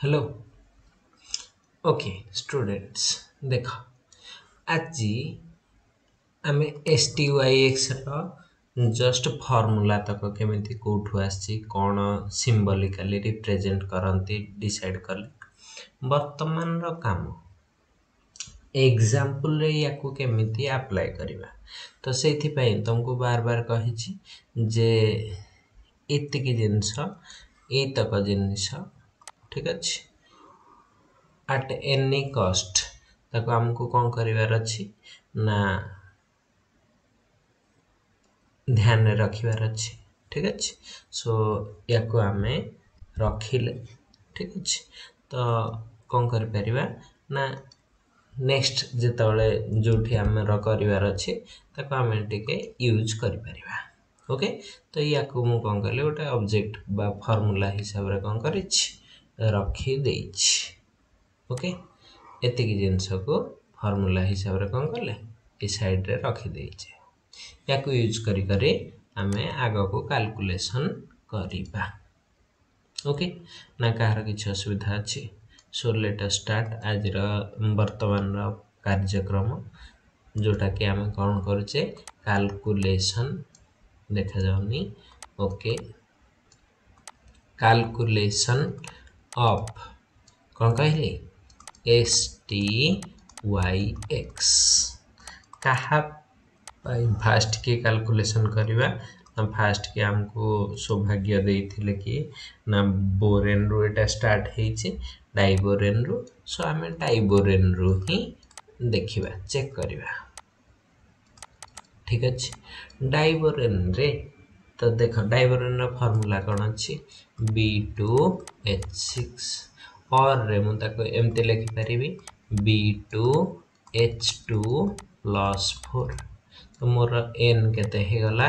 Hello. Okay students, देख आज आम s T Y x just formula तक केमी कौटू आसी कौन सिंबलिकाली रिप्रेजेंट करती डिसाइड कले वर्तमान काम एग्जाम्पल या केमी अप्लाई करवा। तो से तुमको बार बार कही जे एतिक जिनस एतक जिनस ठीक अच्छे at any cost ताको हमको कौन करिवार अछि ना ध्यान में रखिवार अछि। ठीक अच्छे सो या को आमे रखिले ठीक अच्छे तो कौन करि परिबा ना नेक्स्ट जेतबले जोठी आमे करिवार अछि ताको आमे टिके यूज करि परिबा। ओके तो या को मु कौन करले गोटे ऑब्जेक्ट बा फार्मूला हिसाब रे कौन करिछि रखी देछि। ओके एतिक जिनस को फार्मूला हिसाब रे कौन कले इस साइड रे रखी देइछे या को यूज करी करी आमे आगो को कैलकुलेशन करिबा। ओके ना कहार किछ असुविधा अछि। सो लेट अस स्टार्ट आज रा वर्तमान रा कार्यक्रम जोटा कि आमे कौन करूचे कैलकुलेशन देखा जाउनी। ओके कैलकुलेशन ऑफ कौन कहली एस टी वाई एक्स कहा फास्ट के कैलकुलेशन करवा ना फास्ट के हमको सौभाग्य देइथिले कि ना बोरेन रो एटा स्टार्ट हेछि डाइबोरेन रो। सो आमे डाइबोरेन रो ही देखिबा चेक करवा। ठीक अच्छे डाइबोरेन रे तो देख डाइबोरेन रा फार्मूला कौन अछि B2H6 और रे मु ताको एमते लिखि परिबी B2H2 प्लस 4 तो मोर n केते हे गला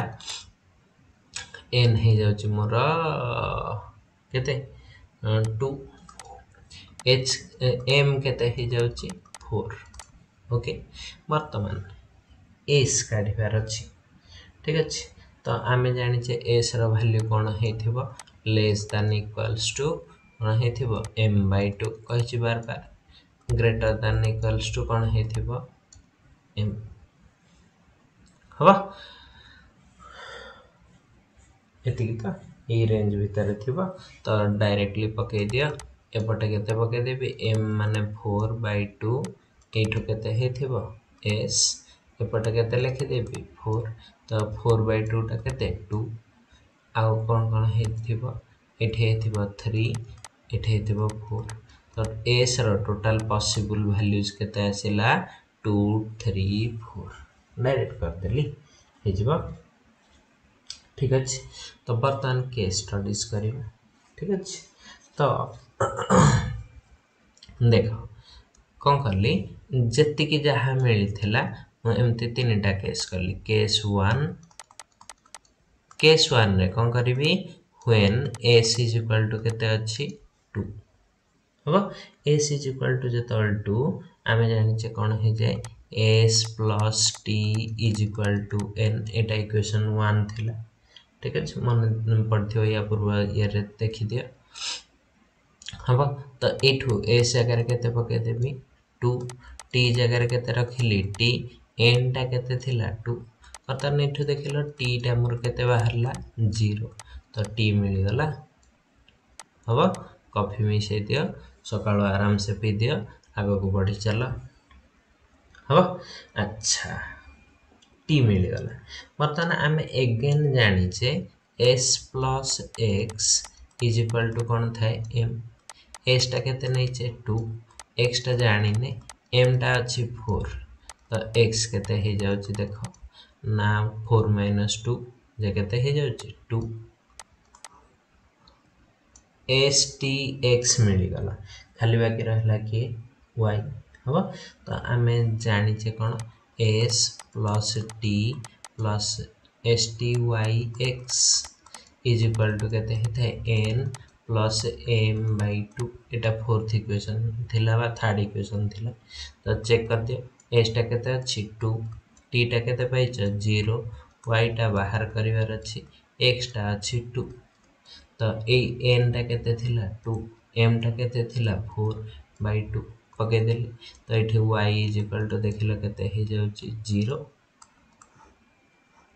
n हे जाउची मोर केते 2 h m केते हे जाउची 4। ओके वर्तमान s काढिबार अछि। ठीक अछि तो आमे जानि छे s रो वैल्यू कोन हेथिबो लेस देन इक्वल्स टू कोन हेथिबो m/2 कहिछि बार बार ग्रेटर देन इक्वल्स टू कोन हेथिबो m हबा एतिक तो ए रेंज भीतर थिबो तो डायरेक्टली पके दियो एपटे केते पके देबी m माने 4/2 एठो केते हेथिबो s एपटे केते लिखि देबी 4 तो 4/2 टा केते 2 आउ कोन कोन हेथिबो एठे हेथिबो 3 एठे हेथिबो 4 तो s रो टोटल पॉसिबल वैल्यूज केते आसिला 2 3 4 डायरेक्ट कर देली हे जिवो। ठीक अच्छे तो बर्तमान केस स्टडीज करिबा। ठीक अच्छे तो देखो कौन करली जति जहाँ मिलता एमती तीनटा केस करली केस 1 रे कौन करी when s is equal to केते अछि 2 हबो s इज इक्वल टू जेतल 2 आमे जानि छे कोन हे जाय s plus t is equal to n एटा इक्वेशन 1 थिला। ठीक अछि मन पढ़थियो या पूर्व या रे देखि दिया हबो तो एठू s जगह केते पके देबी 2 t जगह केते रखिली t n टा केते थिला 2 पता एठू देखिलो t टा मोर केते बाहरला 0 तो t मिल गला। हबो कॉफी मिसे दियो सकाळ आराम से पी दियो आगो को बढ़ी चलो। हबो अच्छा t मिल गला बर्तमान आमे अगेन जानि छे s plus x is equal to कोन थाए m s टा केते नै छे 2 x टा जानि ने m टा अछि 4 तो x केते हे जाउ छी देखो ना 4 - 2 जे केते हे जाउ छी 2 s t x मिल गला खाली बाकी रहला कि y हबो तो आमे जानि छे कोन s plus t plus s t y x is equal to केते हेते n प्लस m/2 एटा फोर्थ इक्वेशन थिला बा थर्ड इक्वेशन थिला तो चेक कर दियो s टा केते अछि 2 t टा केते पाइछ 0 y टा बाहर करिवार अछि x टा अछि 2 तो ए n टा केते थिला 2 एम टा केते थिला 4/2 पके देली तो एठी y इक्वल टू देखिलो केते हे जाउची 0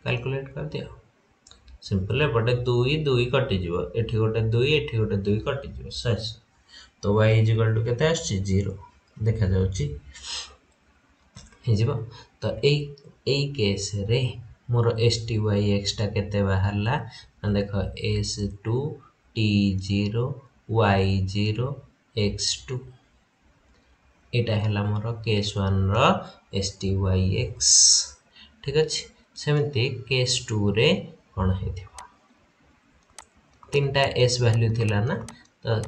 कैलकुलेट कर दियो सिंपल एपटे 2 2 कटि जीवो एठी गोटे 2 एठी गोटे 2 कटि जीवो सस तो y इक्वल टू केते आछि 0 देखा जाउची हे जीवो तो एई केस रे मोर STYX टा केते बाहरला देखो S2 T0 Y0 X2 एटा हला मोर केस 1 रो STYX ठीक अछि सेमति केस 2 रे कोन हेथिबो तीनटा s वैल्यू थिला ना तो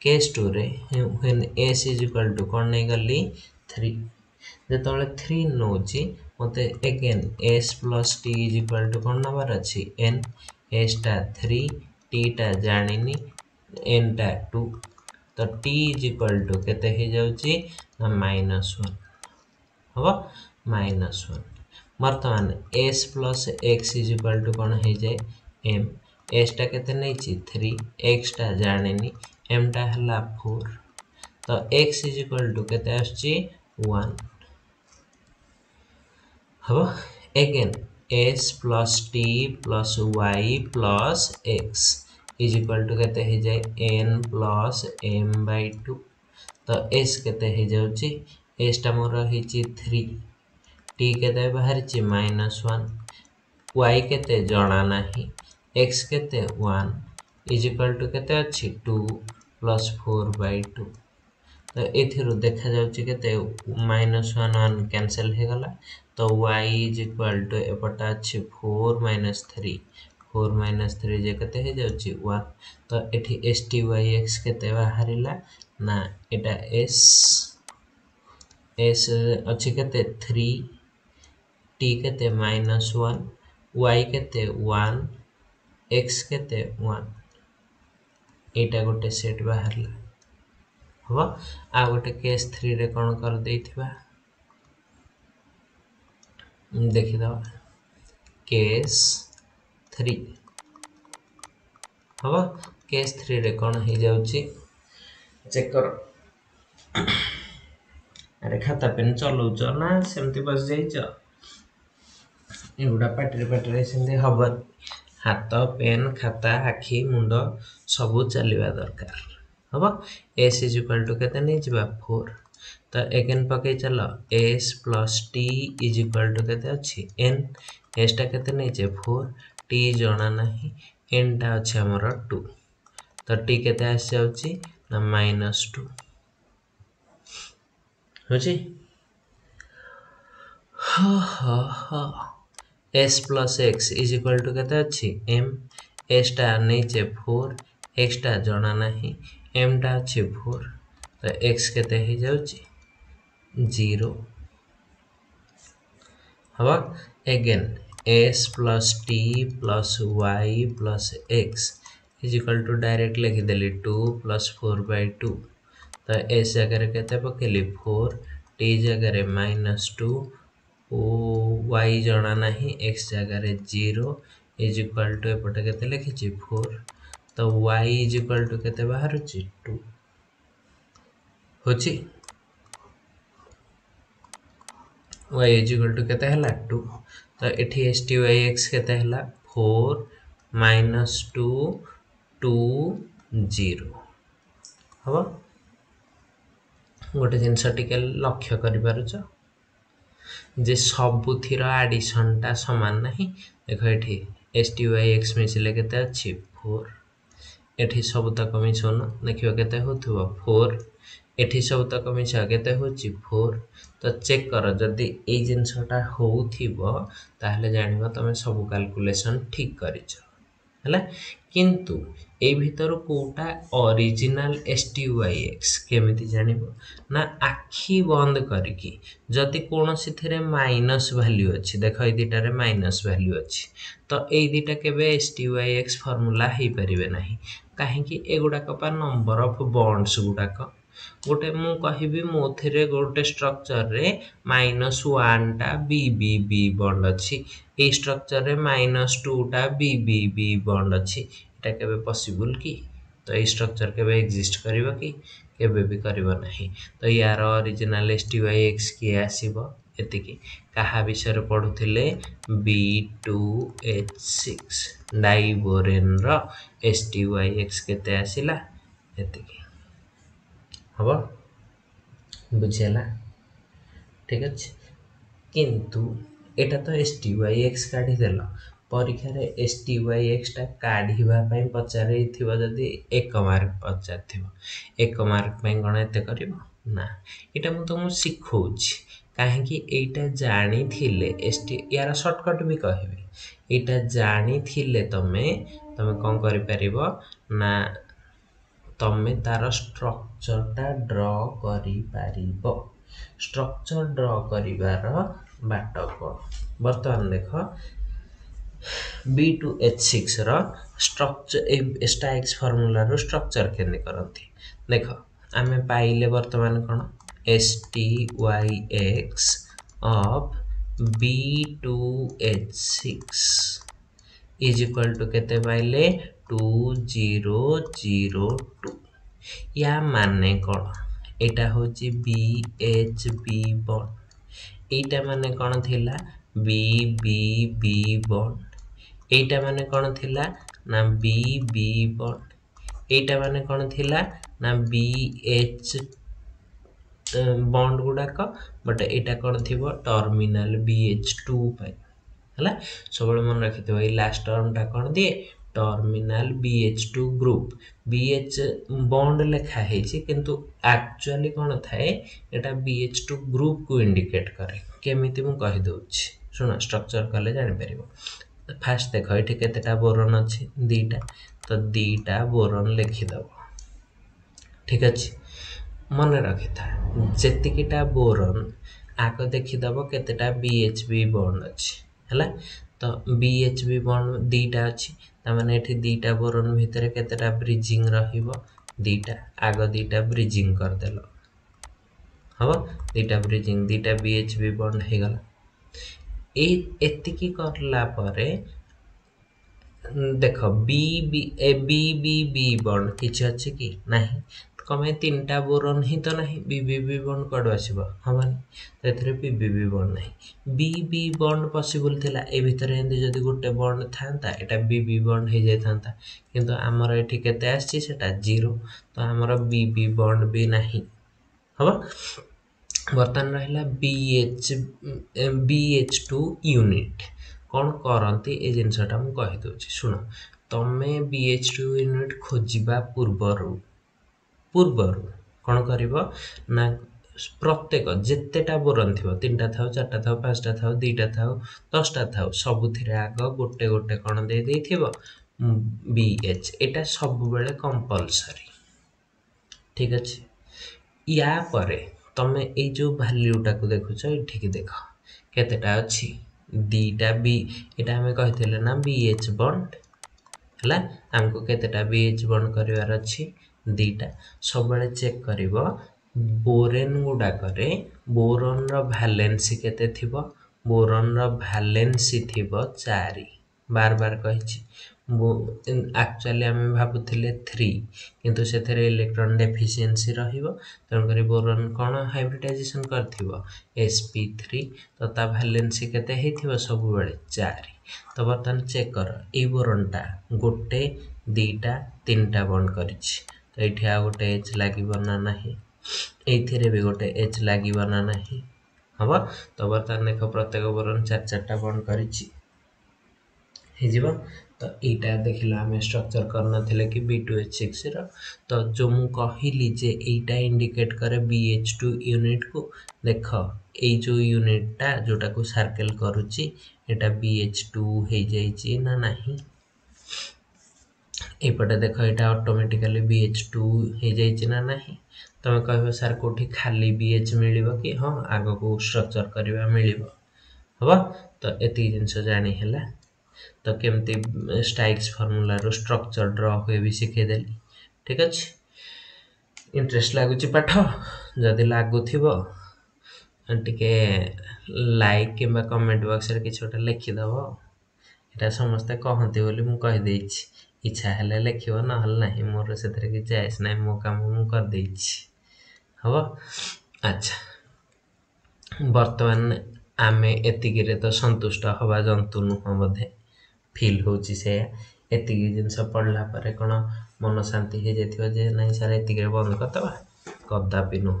केस 2 रे when s is equal to कोन नै गली 3 जेतोले 3 नोची मते again s plus t is equal to कोन नंबर अछि n s टा 3 t टा जानिनी n टा 2 तो t इज इक्वल टू केते हे जाउची -1 हबो -1 वर्तमान s plus x is equal to कौन है जाए m s टा केते नहीं ची 3 x टा जानेनी m टा हला 4 तो x is equal to केते आछी 1 हबो again s plus t plus y plus x is equal to केते है जाए n plus m/2 तो s केते है जाउची s टा मोर हिची 3 t केते बाहर ची -1 y केते जणा नाही x केते 1 इज इक्वल टू केते अछि 2 plus 4/2 तो एथिरु देखा जाउची केते -1 1 कैंसिल हे गला तो y इज इक्वल टू एपटा अछि 4 - 3 जे केते हे जाउची 1 तो एठी STYX केते बाहरिला ना एटा s अछि केते 3 t केते -1 y केते 1 x केते 1 एटा गोटे सेट बाहरला हबो आ गोटे केस 3 रे कोन कर देथिबा देखि दवा केस 3 हबो केस 3 रे कोन हे जाउची चेक करो अरे खाता पेन चलौ छ ना सेमति बस जाई छ एगुडा पाटरे सेमति हबन हाथ पेन खाता आखि मुंड सब चलिबा दरकार हबो s इज इक्वल टू केते नै जिबा 4 तो अगेन पके चलो s plus t is equal to केते अछि n s टा केते नै जे 4 t जणा नाही n टा अछि हमर 2 तो t केते आस जाउची ना -2 होची हा s plus x is equal to केते अछि m s टा नै जे 4 x टा जणा नाही m टा अछि 4 तो x केते हे जाउची 0 हवा again s plus t plus y plus x is equal to direct लिखि देली 2 plus 4/2 तो s जगह केते पकेली 4 t जगह -2 ओ y जणा नाही x जगह 0 is equal to एपटे केते लिखिची 4 तो y is equal to केते बाहर छि 2 होची y is equal to केते हला 2 तो एठी STYX केते हला 4 - 2 2 0 हबो गोटे जिनस टिके लक्ष्य करि पारुछ जे सबुथिर एडिशन टा समान नाही देखो एठी STYX मिसिले केते अछि 4 एठी सब तक मिसोन देखियो केते होथुवा 4 एठी सब तक मिसा केते होची 4 तो चेक करो जदी ए जिनसटा होउथिबो ताहले जानिबो तमे सब कैलकुलेशन ठीक करिछ हला किंतु ए भीतर कोटा ओरिजिनल STYX केमिति जानिबो ना आखी बंद करकी जदी कोनोसी थिरे माइनस वैल्यू अछि देखो ए दिटा रे माइनस वैल्यू अछि तो ए दिटा केबे STYX फार्मूला हे परिबे नाही काहे कि एगुडा कपा नंबर ऑफ बॉन्ड्स गुडा को गोटे मु कहिबी मोथिरे गोटे स्ट्रक्चर रे -1 टा BBB बॉन्ड अछि ए स्ट्रक्चर रे -2 टा BBB बॉन्ड अछि एटा केबे पॉसिबल की तो ये स्ट्रक्चर केबे एग्जिस्ट करिवो कि केबे भी करिवो नहीं। तो यार ओरिजिनल STYX किए आसीबो एतिकी कहा विषय पढ़ुथिले B2H6 डाइबोरेन रो STYX केते आसिला एतिकी हबो बुझियला ठीक अछि किंतु एटा तो STYX काढी देला परीक्षा रे STYX टा काढीबा पई पचारे थिबो जदी 1 मार्क पचार थिबो 1 मार्क पई गण एते करिवो ना एटा मु तुमु सिखौछि काहे कि एटा जानि थिले यार शॉर्टकट भी कहबे एटा जानि थिले तमे कोन करि परिबो ना तमे तार स्ट्रक्चर टा ड्रा करि पारिबो स्ट्रक्चर ड्रा करिवार बाट कोन वर्तमान देख B2H6 रो स्ट्रक्चर STYX फार्मूला रो स्ट्रक्चर केने करंती देख आमे पाइले वर्तमान कोन STYX of B2H6 is equal to केते पाइले 2002 या माने कोन एटा होची BHB बॉन्ड एटा माने कोन थिला BBB बॉन्ड एटा माने कोन थिला ना BB बॉन्ड एटा माने कोन थिला ना BH बॉन्ड गुडा का बट एटा कोन थिबो टर्मिनल BH2 पाई हला सबले मन रखितो ए लास्ट टर्म टा कोन दिए terminal BH2 group BH bond लेखा हेछि किंतु एक्चुअली कोन थाए एटा BH2 ग्रुप को इंडिकेट करे केमिति मु कहि दोछि सुना स्ट्रक्चर कले जानि परिबो फास्ट देखो एठी केतेटा बोरॉन अछि दीटा तो दीटा बोरॉन लिखि दबो ठीक अछि मन रखिथा जेतिकिटा बोरॉन आको देखि दबो केतेटा BHB बॉन्ड अछि हला तो BHB बॉन्ड दीटा अछि त माने एठी दीटा बोरॉन भितरे केतेटा ब्रिजिंग रहिबो दीटा आगो दीटा ब्रिजिंग कर देलो हबो दीटा ब्रिजिंग दीटा BHB बॉन्ड हे गला ए एतिकी करला परे देखो BBB बॉन्ड किछ अछि कि नाही कमे तीनटा बोरॉन ही तो नाही BBB बॉन्ड कड आसीबो हमानी तेथरे BBB बॉन्ड नाही BB बॉन्ड पॉसिबल थिला ए भितरे एंदी जदी गोटे बॉन्ड थांता एटा BB बॉन्ड हे जाय थांता किंतु हमर एठी केते आछि सेटा 0 तो हमर BB बॉन्ड भी नाही हबो वर्तमान रहला BH2 यूनिट कौन करती ए जिनसटा मु कहि दोछि सुनो तमे BH2 यूनिट खोजिबा पूर्वरु कौन करिवो ना प्रत्येक जेतेटा बोरॉन थिबो 3टा थाउ 4टा थाउ 5टा थाउ 2टा थाउ 10टा थाउ सबुथिरे आग गोटे गोटे कौन दे देथिबो BH एटा सब बेले कंपलसरी ठीक अछि या परे तमे ए जो वैल्यूटा को देखुछ एठी के देखो केतेटा अछि दीटा बी एटा हमें कहिथिले ना BH बॉन्ड हला हमको केतेटा BH बॉन्ड करिवार अछि दीटा सब बेले चेक करिवो बोरेन गुडा करे बोरॉन रो वैलेंसी केते थिबो बोरॉन रो वैलेंसी थिबो 4 बार बार कहिछि एक्चुअली हमें भाबुथिले 3 किंतु सेथरे इलेक्ट्रॉन डेफिशिएंसी रहिबो तन करी बोरॉन कोन हाइब्रिडाइजेशन करथिबो sp3 तो ता वैलेंसी केते हेथिबो सब बेले 4 तो बर्तन चेक कर ए बोरॉनटा गोटे दीटा तीनटा बॉन्ड करिछि तो एठी आ गोटे H लागिबो ना नाही एथिरे भी गोटे H लागिबो ना नाही हबो तो बर्तन देखो प्रत्येक बोरॉन 4-4टा बॉन्ड करिछि हे जीवो तो एटा देखिला हमें स्ट्रक्चर करना थिले कि B2H6 रो तो जो मु कहिली जे एटा इंडिकेट करे BH2 यूनिट को देखो ए जो यूनिटटा जोटा को सर्कल करूची एटा BH2 हे जाईची ना नाही एपटे देखो एटा ऑटोमेटिकली BH2 हे जाईची ना नाही तमे कहबो सर कोठी खाली BH मिलिबो कि हां आगो को स्ट्रक्चर करबा मिलिबो हबो तो एती जिंस जानि हैला तो केमती STYX फार्मूला रो स्ट्रक्चर ड्रा होए भी सिखे देली ठीक अछि इंटरेस्ट लागुची पाठ जदी लागुथिबो टिके लाइक किबा कमेंट बॉक्स रे किछोटा लिखि दबो एटा समस्त कहंती बोली मु कहि देछि इच्छा हेले लिखिबो नहले नाही मोर सेतरे कि जायस नाही मो काम मु कर देछि हबो अच्छा वर्तमान आमे एतिकिरे तो संतुष्ट हवा जंतु नुह बोधे फील होची से एतिकी जिनस पढ़ला परे कोन मन शांति हे जेथिबो जे नाही सारे एतिकिरे बंद करतबा कदापि नुह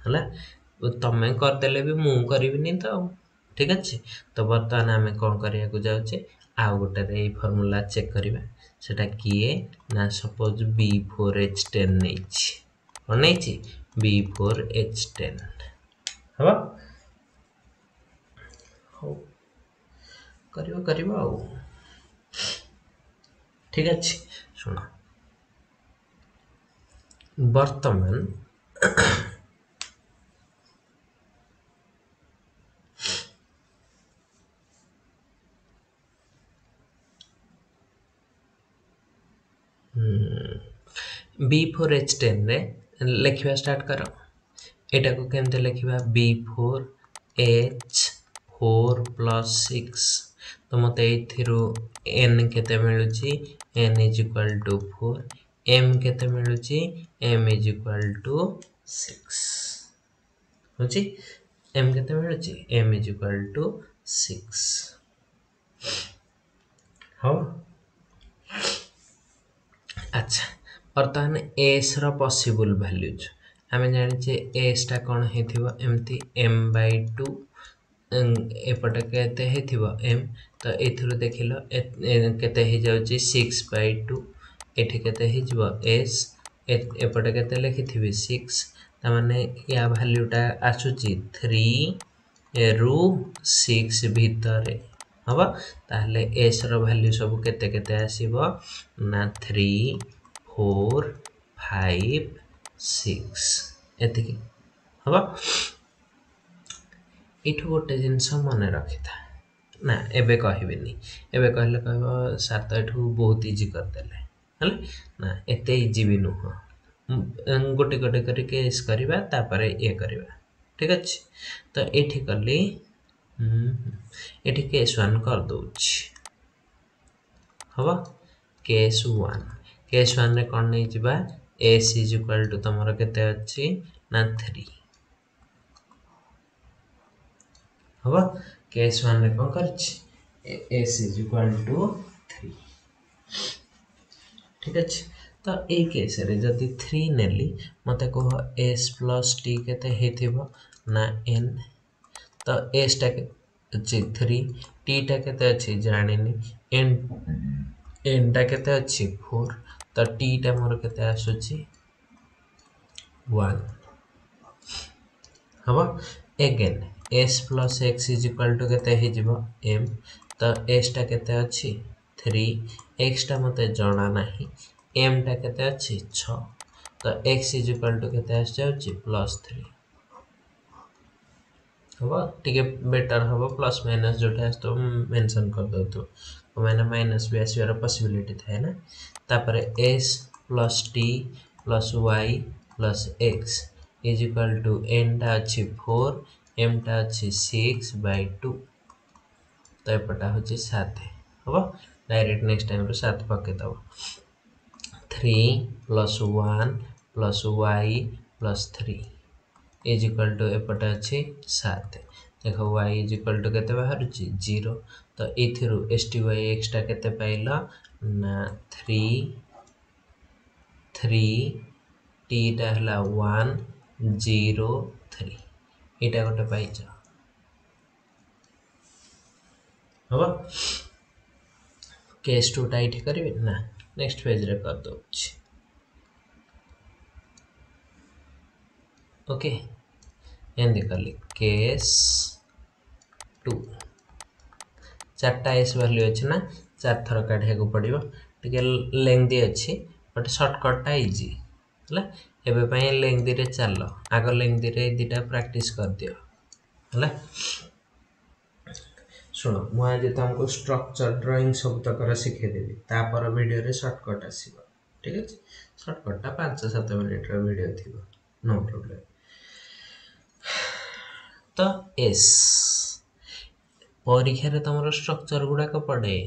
हला तमे कर देले भी मु करबिनी तो ठीक अछि तो वर्तमान आमे कोन करिया को जाउचे आ गोटे रे फार्मूला चेक करिबा सेटा किए ना सपोज B4H10 नेछि कोन नेछि B4H10 हबा हो करिबो आउ ठीक अछि सुनो वर्तमान B4H10 रे लिखिबा स्टार्ट करो एटा को केमते लिखिबा B4H4 + 6 तो मते एथिरो n केते मिलुची n = 4 m केते मिलुची m = 6 होची m केते मिलुची m = 6 हो अच्छा वर्तमान s रो पॉसिबल वैल्यूज हमें जानि छे s टा कोन हेथिबो एमती m/2 एपटे केते हेथिबो m तो एथिरो देखिलो केते हे जाउची 6/2 एठी केते हे जिवो s एपटे केते लिखिथिबी 6 त माने या वैल्यूटा आसुची 3 रु 6 भितरे हबा ताहले s रो वैल्यू सब केते केते आसीबो ना 3 4 5 6 एतिकी हबा इठु गोटे जिनस मने रखिथा ना एबे कहिबिनी एबे कहले कहबो सर तो एठु बहुत इजी कर देले हले ना एते इजी भी नुह गोटे गोटे करी केस करिबा तापरे ए करिबा ठीक अछि तो एठी करली एठी केस 1 कर दोछि हबा केस 1 रे कोन नै जिबा s = तमरो केते अछि ना 3 हबा केस 1 रे कोन करछि s = 3 ठीक अछि तो ए केस रे जदि 3 नेली मते को s + t केते हेथिबो ना n तो s टा अछि 3 t टा केते अछि जानिनी n टा केते अछि 4 तो t टा मोर केते आसुची 1 हबा अगेन s + x = केते हे जिवो m तो s टा केते अछि 3 x टा मते जणा नाही m टा केते अछि 6 तो x = केते आस जाउची +3 हबा टिके बेटर हबो प्लस माइनस जोटा तो मेंशन कर दो तो मैंने माइनस भी आसीबार पॉसिबिलिटी थाए ना तापरे s + t + y + x = n टा अछि 4 m टा अछि 6/2 तो एपटा होची 7 हबो डायरेक्ट नेक्स्ट टाइम रो 7 पके दबो 3 + 1 + y + 3 = एपटा अछि 7 देखो y = केते बाहरुची 0 तो एथिरु st by x टा केते पाइलो ना 3 t टा हला 1 0 3 एटा गोटे पाइछ हबो केस 2 टा इठी करबे ना नेक्स्ट पेज रे कर दोछि ओके एंड करली केस 2 चारटा s वैल्यू अछि ना चार थर काढे को पड़िबो टिके लेंथी अछि बट शॉर्टकट टा इजी हला एबे पय लेंथी रे चलो आगो लेंथी रे दिटा प्रैक्टिस कर दियो हला सुनो मु आज तुमको स्ट्रक्चर ड्राइंग सब तक कर सिखे देबी तापर वीडियो रे शॉर्टकट आसीबो ठीक अछि शॉर्टकट टा 5-7 मिनिट रो वीडियो थिबो नो प्रॉब्लम तो s परीक्षा रे तमरो स्ट्रक्चर गुडा को पड़े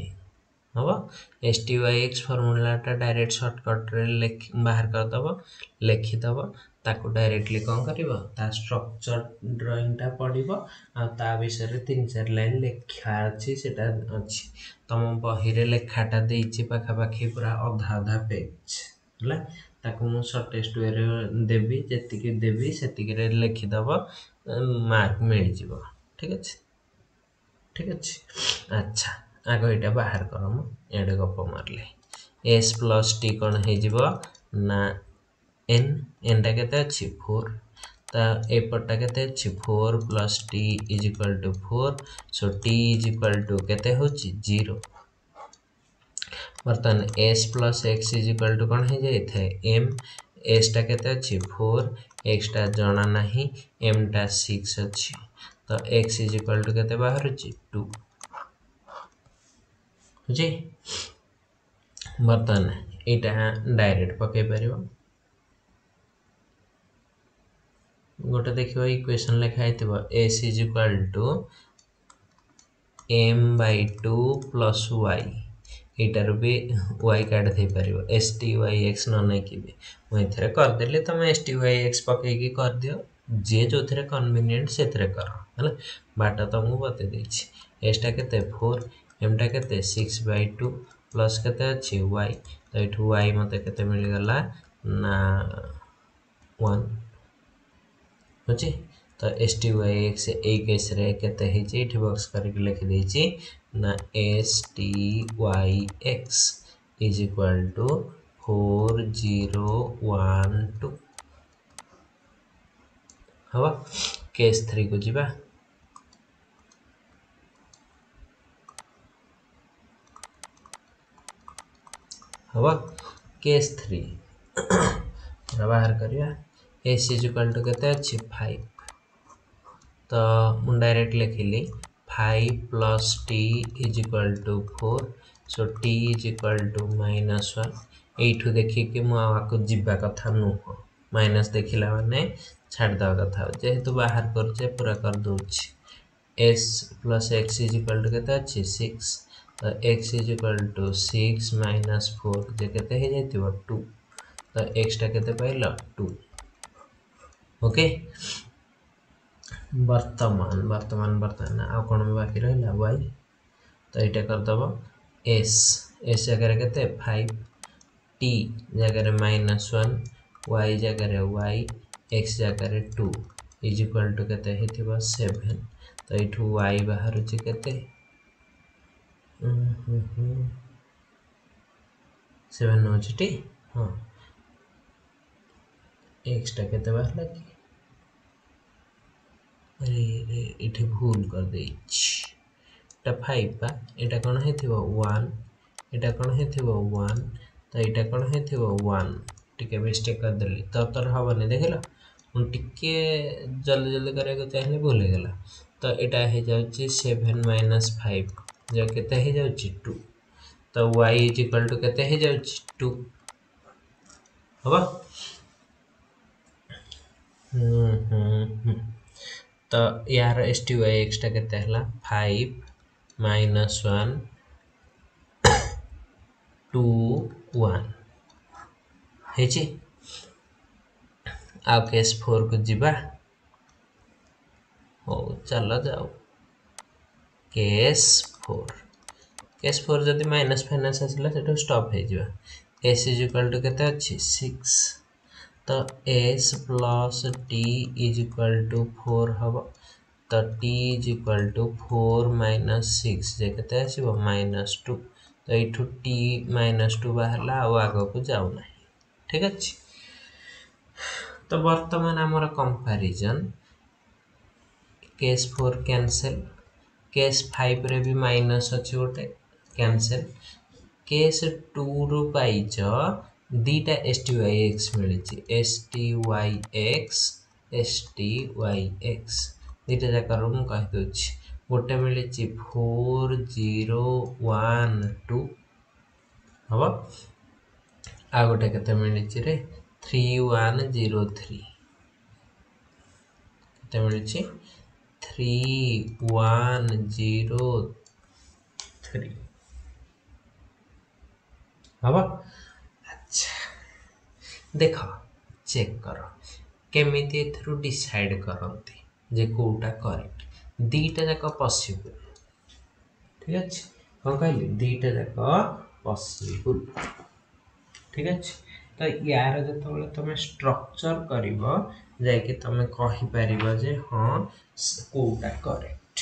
हम एस टी वाई एक्स फर्मूलाटा डायरेक्ट सर्टकट रे बाहर करदेव लिखिदेव ताको डायरेक्टली कौन कर स्ट्रक्चर ड्राइंगटा पढ़ आ विषय 3-4 लाइन लेखा अच्छी सेटा अच्छी तुम बही रे लेखाटा देछि पाखापाखि पूरा अधा अधा पेज है ताको मु सर्टेस्ट वे रे देवी जेतिकी देवी सेतिकी रे लिखिदेव मार्क मिल जिवो ठीक अच्छे ठीक अच्छे अच्छा आग यहाँ बाहर कर एडे गप मारे एस प्लस टी कौन हो ना एन एनटा के 4 ता एपटा के 4 plus T is equal to 4 so T is equal to के हूँ 0 बर्तमान s plus x is equal to कौन हो जाए एम एसटा के 4 एक्सटा जना ना एम टा 6 अच्छी तो एक्स इज इक्वल टू के बाहर 2 बुझे बर्तमान यहाँ डायरेक्ट पकई पार गोटे देख इक्वेशन लिखाई S is equal to M by 2 plus Y यटार भी वाई काट दे पार एस टी वाई एक्स न नहीं कि मुझे करदेली तुम एस टी वाई एक्स पकईकी कर दियो जे जो थे कन्वीनियंट से कर है बाट तुमको बते देछि एसटा के 4 एमटा के 6/2 प्लस के अच्छी वाई तो ये वाई मत के मिलगला ना 1 बुझे तो एस टी वाई एक्स ए केस रे के बक्स करके लिखिदे ना s T Y x is equal to 4012 हवा केस 3 को जीवा हवा केस 3 बाहर करिया एस इज इक्वल टू के अच्छी 5 तो मुझे डायरेक्ट लिखिली 5 plus T is equal to 4 so T is equal to -1 यू देखिकी मुझे जीवा कथा नुह माइनस देखला माने छाड़देवा कथा जेहेतु बाहर कर पूरा कर दूची S plus x is equal to के अच्छी 6 तो X is equal to 6 minus 4 जे के हो जाए 2 तो एक्सटा के पाइल 2 ओके वर्तमान वर्तमान वर्तमान आ कौन बाकी रहा वाई तो यहाँ करदेव एस एस जगह के 5 टी जगह -1 वाई जगह वाई एक्स जगह 2 इज इक्वल टू के 7 तो ये वाई बाहर के 7 हो टी हाँ एक्सटा के बाहर कि अरे ये भूल कर दे 5 पा यहाँ कौन हो 1 यहाँ कौन हो 1 तो यहाँ कौन हो 1 टी मिस्टेक करदेली तर हेनी देख टे जल्दी जल्दी कराया चाहिए भूल गला तो यहाँ हो जाए 7 माइनस 5 जो के हो जाए 2 तो वाई इज इक्वल टू के हो जाए 2 हम तो यार एस टी वाई एक्सटा के 5 -1 2 1 है आ केस 4 को जीवा हो चल जाओ केस 4 जदि माइनस फाइनास आसला से स्टॉप हो एस इज इक्वल टू के अच्छी 6 तो s plus T is equal to 4 हम तो t is equal to 4 minus 6 जे के -2 तो यू टी -2 बाहर आग को जाऊना ठीक अच्छे तो बर्तमान आमर कंपैरिजन केस 4 कैंसल केस 5 रे भी माइनस अच्छी गोटे कैंसल केस 2 रु पाइच दीटा एस टी वाई एक्स मिली एस टी वाई एक्स दीटा जकार मुझे कहीदे गोटे मिली 4012 हम आ गोटे के मिली 3103 के मिली 3103 हम अच्छा देख चेक कर केमिति एथरू डिसाइड करती जे कोटा करेक्ट दीटा जाक पॉसिबल ठीक अच्छे कौन कहली दीटा जाक पॉसिबल ठीक अच्छे तो यार जो तुम स्ट्रक्चर कर तुम कहीपर जे हाँ कोटा करेक्ट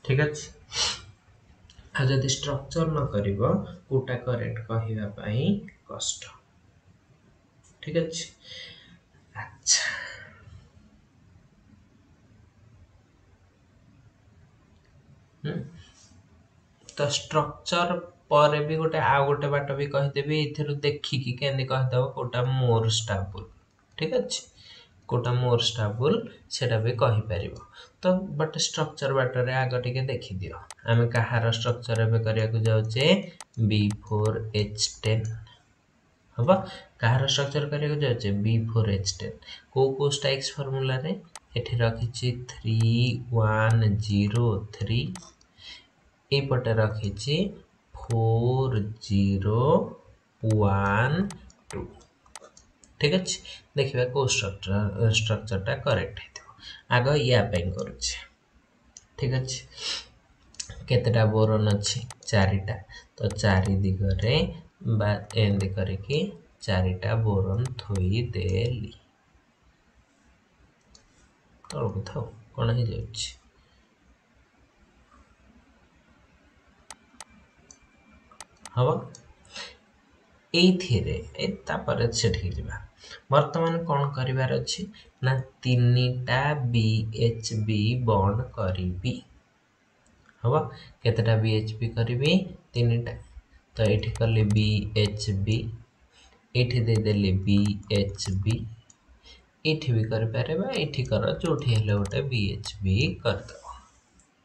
ठीक अच्छे आ जदि स्ट्रक्चर न कर कोटा करेक्ट कहवाई कष्ट ठीक अच्छे अच्छा तो स्ट्रक्चर पर भी गोटे आउ गोटे बाट भी कहीदेवी ये देखिकी केमती कहीदेव कोटा मोर स्टाबुल ठीक अच्छे कोटा मोर स्टाबुल सेटा भी कहीपर तो बट स्ट्रक्चर बाटर आग टे देखी दियो आम कहार स्ट्रक्चर एवं करने जाऊे B4H10 हम कहार स्ट्रक्चर करने जाऊे B4H10 को स्टाइक्स फॉर्मूला रे एठी रखी 3103 एपटे रखी 4012 ठीक अच्छे देखा कौ स्ट्रक्चरटा करेक्ट आग या करुचे ठीक अच्छे केतेटा बोरन अच्छी चारिटा तो चारि दिगरे एमती करके चारिटा बोरन थोईदेली तलू था कौन हो जाए हम ये सेठी जा बर्तमान कौन करार अच्छी ना 3टा BHB बॉन्ड करी हम केतेटा BHB करी 3टा तो ये कली BHB ये देदेली BHB ये भी करें ये कर जो गोटे BHB करदेव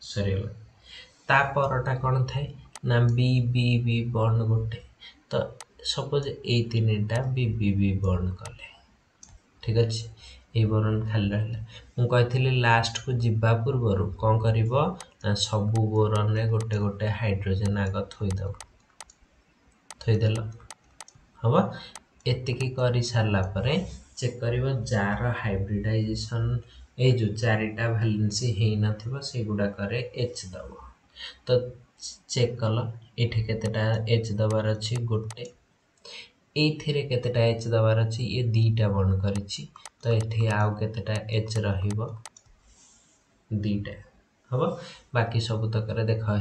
सरीगला तापरटा कौन थाए ना BBB बॉन्ड गोटे तो सपोज ये 3टा BBB बॉन्ड कले ठीक अच्छे ये बोरन खाली रहा मुझे लास्ट को जीवा पूर्वर कौन कर सबू बोरन रे गोटे गोटे हाइड्रोजन आग थोदेल हम एतिकी कर सारा चेक कर जार हाइब्रिडाइजेशन ये जो चारिटा भैलेंसी हो नगुड़ाक H दब तो चेक कल ये केतेटा H दबार अच्छी गोटे ये केतेटा H दबार अच्छी ये 2टा बंड करिछि तो ये आउ केतेटा H रहिबो 2टा हम बाकी सब तक देख हो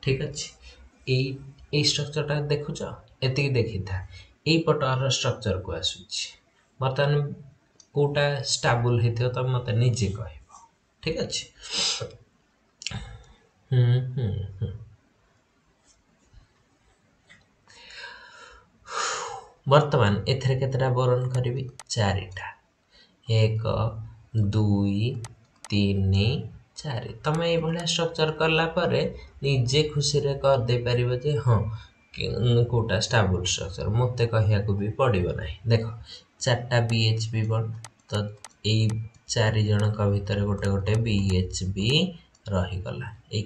ठीक अच्छे ये स्ट्रक्चरटा देखुच एति देखी था ये पटर स्ट्रक्चर को आसुची बर्तमान कोटा स्टाबुल होता तो मत निजे कह ठीक अच्छे बर्तमान एथरे केतेटा बोरन करी 4टा 1 2 3 4 तुम ये स्ट्रक्चर कला निजे खुशी रे कर दे पारिबो जे हाँ कोटा स्टाबुल स्ट्रक्चर मत कहया को भी पड़ो ना देख 4टा BHB बॉन्ड तो यही 4 जनक भितर गोटे गोटे BHB रहीगला ये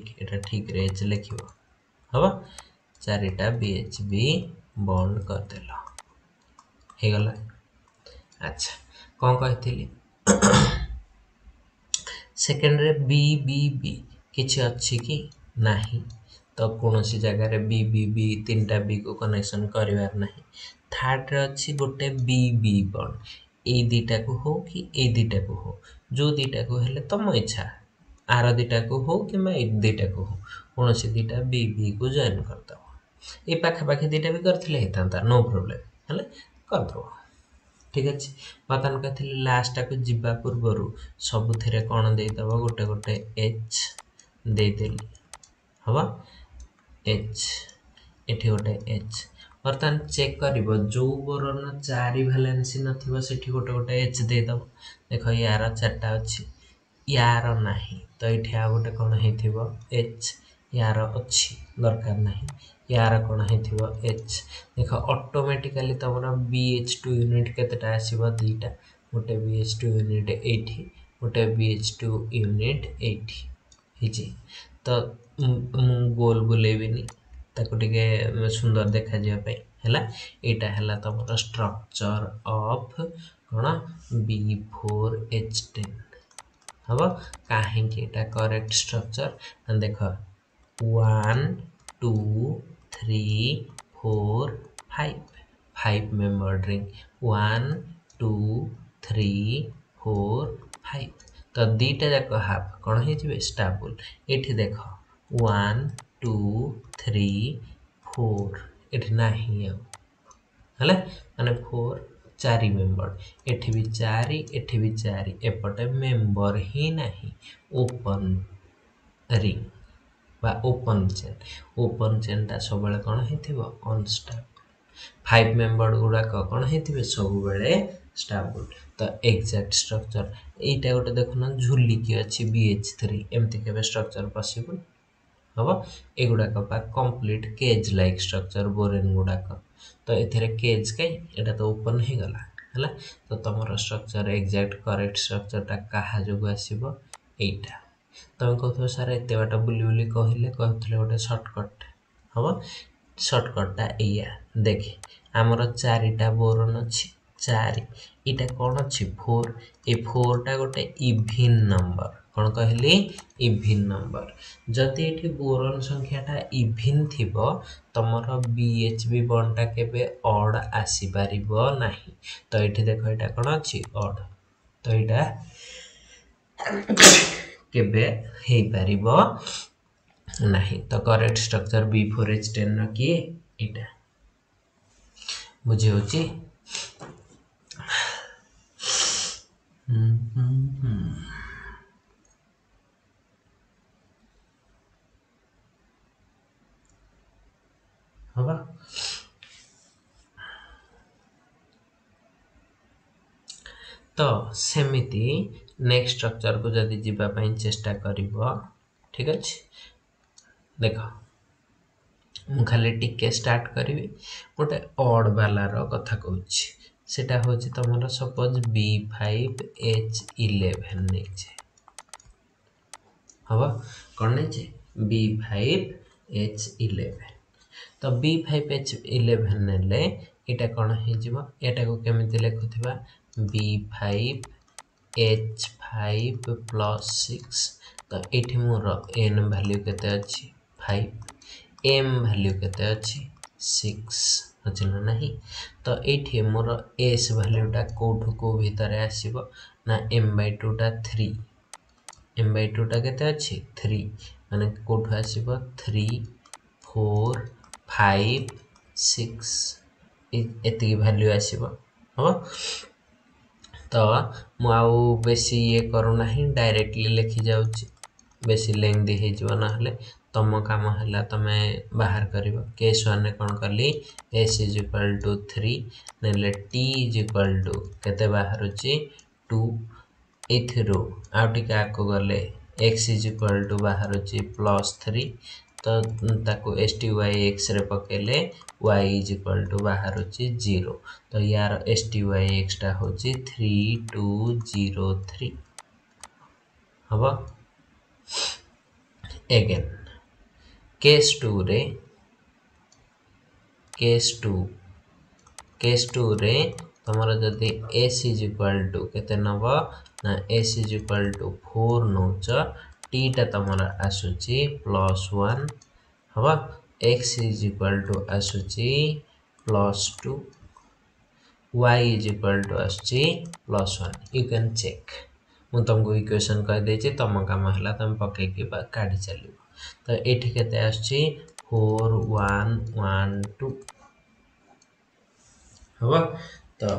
ठीक रे लिख हम 4टा BHB बॉन्ड करदेल होगला अच्छा कौन कही सेकेंड रे BBB किसी अच्छी कि नहीं तो कौन सी जगह BBB 3टा B को कनेक्शन करार ना थर्ड रे अच्छी गोटे BB बॉन्ड ये 2टा को हो कि ये 2टा को हो जो 2टा को हेले तुम इच्छा आर 2टा को हो कि 2टा को हो कौन सी 2टा BB को जॉइन करदे ये पाखापाखि 2टा भी करते होता नो प्रोब्लेम है करदे ठीक अच्छे बर्तमान कहते लास्ट को जीवा पूर्वर सबुथे कौन देदब गोटे गोटे H देदेली हम H एठी गोटे H बर्तमान चेक कर जो बोरन 4 भैलेंसी नथिबो सेठी गोटे गोटे H देदब देख यार 4टा अच्छी यार नहीं तो ये आ गोटे कौन हो H यार अच्छी दरकार नहीं यार कौन हो H देख ऑटोमेटिकली तुम BH2 यूनिट केतेटा आसीबो 2टा गोटे BH2 यूनिट एठी गोटे BH2 यूनिट एठी हिची तो मु गोल बुलेबिनी ताको टिके सुंदर देखा जिया पे हैला एटा हैला तमरो स्ट्रक्चर ऑफ कोन B4H10 हबो काहे कि एटा करेक्ट स्ट्रक्चर देखो 1 2 3 4 5 मेंबर रिंग 1 2 3 4 5 तो दीटा जाक हाफ कौन हो स्टेबल ये देख 1 2 3 4 ये ना हेले माने 4 4 मेंबर एठी भी 4 एठी भी 4 एपटे मेंबर ही नहीं ओपन रिंग बा ओपन चेन टा सब बेले कौन हेतिबो अनस्टेबल 5 मेंबर गुडा कौन हेतिबे सब बेले स्टेबल तो एग्जैक्ट स्ट्रक्चर एटा गोटे देखुन झुली की अछि BH3 एमती केबे स्ट्रक्चर पॉसिबल हबो एगुडा पा कंप्लीट केज लाइक स्ट्रक्चर बोरेन गुडा तो एथरे केज के एटा तो ओपन हे गला हला तो तमरो स्ट्रक्चर एग्जैक्ट करेक्ट स्ट्रक्चर टा कहा जोग आसीबो एटा तमे कहथो सर एते बाटा बुली बुली कहिले कहथले गोटे शॉर्टकट हबो शॉर्टकट टा एया देखे हमरो चारिटा बोरन अछि 4 इटा कोन अछि 4 ए 4 टा गोटे इवन नंबर कोन कहली इवन नंबर जति एठी बोरन संख्या टा इवन थिबो तमरो BHB बॉन्ड टा केबे ऑड आसी परिबो नाही तो एठी देखो एटा कोन अछि ऑड तो एटा केबे हे परिबो नाही तो करेक्ट स्ट्रक्चर B4H10 न की एटा बुझे होची हबा तो सेमिति नेक्स्ट स्ट्रक्चर को जदी जीवा पई चेष्टा करिवो ठीक अछि देखो मु खाली टिके स्टार्ट करिवि गोटे ऑड वाला रो कथा कहूछि सेटा होछि तमरो सपोज B5H11 नै छै हबा कोन नै छै B5H11 तो B5H11 नेले एटा कोन हे जिवो एटा को केमिति लेखुथिबा B5H5 + 6 तो एठी मोर n वैल्यू केते अछि 5 m वैल्यू केते अछि 6 अछि ना नहीं तो एठी मोर s वैल्यू टा कोठो को भीतर आसीबो ना m/2 टा 3 m/2 टा केते अछि 3 माने कोठो आसीबो 3 4 5 6 एति वैल्यू आसीबो हो तो मु आउ बेसी ये करू नाही डायरेक्टली लिखि जाउची बेसी लेंथी हे जवा ना हले तम काम हला तमे बाहर करिवो केस 1 ने कोन करली s = 3 नेले t = केते बाहर होची 2 एथिरो आउटिका को गले x = बाहर होची +3 तो ताको STYX रे पकेले y = बाहर होची 0 तो यार STYX टा होची 3203 हबो अगेन केस 2 रे तमरो जदी s = केते नबो ना s = 4 नोच t टा तमरा आसुची +1 हबा x = आसुची +2 y = आसुची +1 यू कैन चेक मु तुमको इक्वेशन कह देछि तम काम हला तम पके के काढी चलिबो तो एठी केते आसुची 4 1 1 2 हबा तो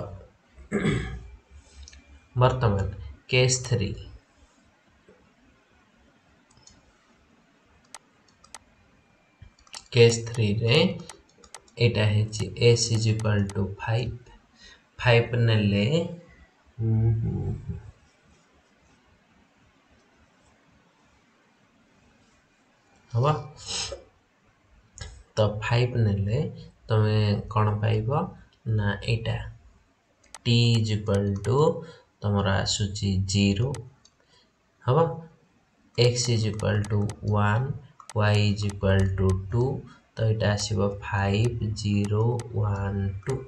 वर्तमान केस 3 रे एटा हेछि s = 5 नेले हबा तो 5 नेले तमे कोन पाइबो ना एटा t = तमरा आसुची 0 हबा x = 1 y = 2 तो यहाँ आसो 5012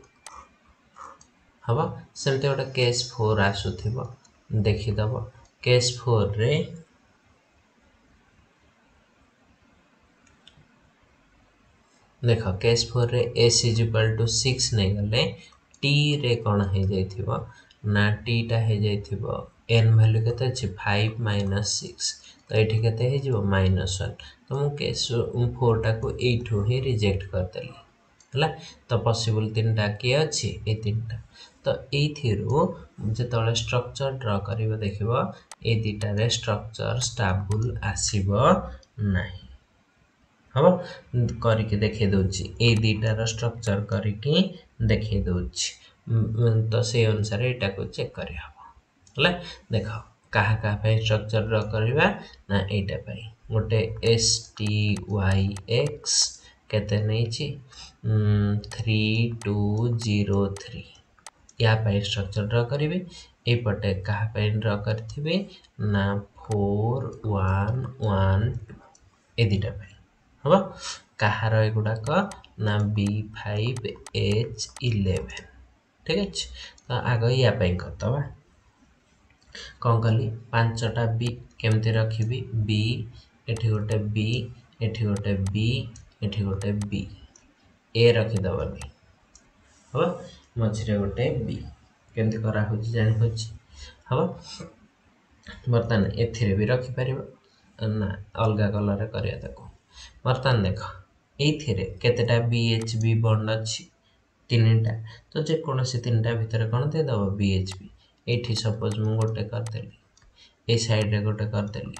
हम सेमती गोटे केस 4 आसुव देखीदब केस 4 रे देख केस 4 रे s = 6 नहीं गले t रे कौन हो जाइथिबो ना t टा हो जाइथिबो n वैल्यू केते अछि 5 - 6 तो एठी केते हे जिवो -1 तो मु केस 4 टा को एठो ही रिजेक्ट कर देली हला तो पॉसिबल तीनटा के अछि ए तीनटा तो एथिरो जेतले स्ट्रक्चर ड्रा करिवो देखिबो ए दीटा रे स्ट्रक्चर स्टेबल आसीबो नाही हम करके देखे दूची ए दीटार स्ट्रक्चर करके देखे दूची तो से अनुसार एटा को चेक करि हबो हला देख कहा कहा पे स्ट्रक्चर ड्रा करबा ना एटा पे गोटे STYX केते नै छी 3203 या पे स्ट्रक्चर ड्रा करिवे ए पटे कहा पे ड्रा करथिबे ना 4112 ए दीटा पे हम कहार एगुड़ाक ना B5H11 ठीक अच्छे तो आग या करदबा कौन कली 5टा बी केमती रखी बी एठी गोटे बी एठी गोटे बी एठी गोटे बी ए रखीदबनी हम मझे गोटे बी केमती करा होची जानि होची हम बर्तमान एथिरे भी रखिपार ना अलग कलर करिया ताको बर्तमान देख ये केतेटा BHB बॉन्ड अच्छी तीनटा तो जेकोसी तीनटा भितर कौन दे दब BHB ये सपोज मु गोटे करदेली ए साइड रे गोटे करदेली